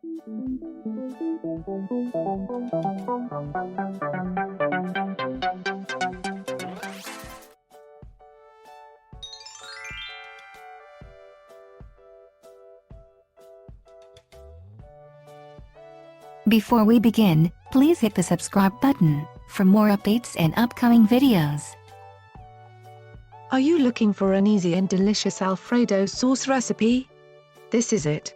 Before we begin, please hit the subscribe button for more updates and upcoming videos. Are you looking for an easy and delicious Alfredo sauce recipe? This is it.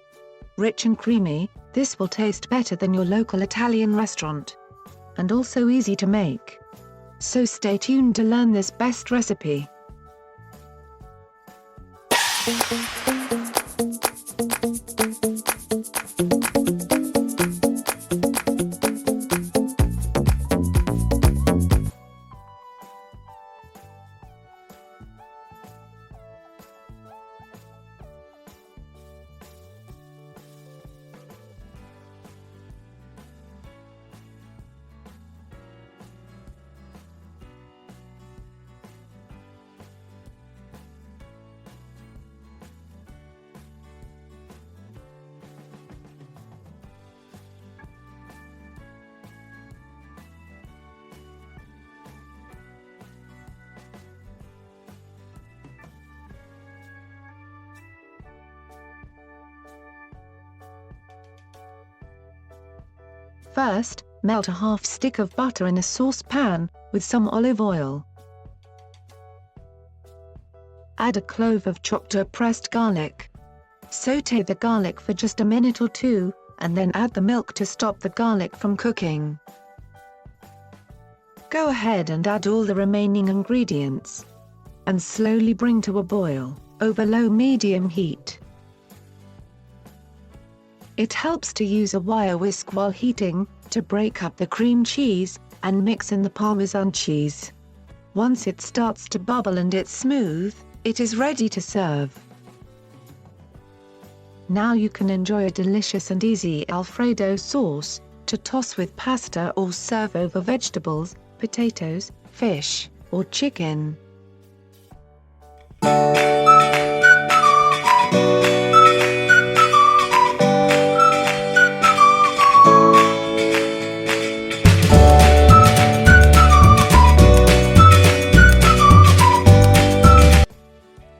Rich and creamy, this will taste better than your local Italian restaurant. And also easy to make. So stay tuned to learn this best recipe. First, melt a half stick of butter in a saucepan, with some olive oil. Add a clove of chopped or pressed garlic. Sauté the garlic for just a minute or two, and then add the milk to stop the garlic from cooking. Go ahead and add all the remaining ingredients. And slowly bring to a boil, over low-medium heat. It helps to use a wire whisk while heating, to break up the cream cheese, and mix in the Parmesan cheese. Once it starts to bubble and it's smooth, it is ready to serve. Now you can enjoy a delicious and easy Alfredo sauce, to toss with pasta or serve over vegetables, potatoes, fish, or chicken.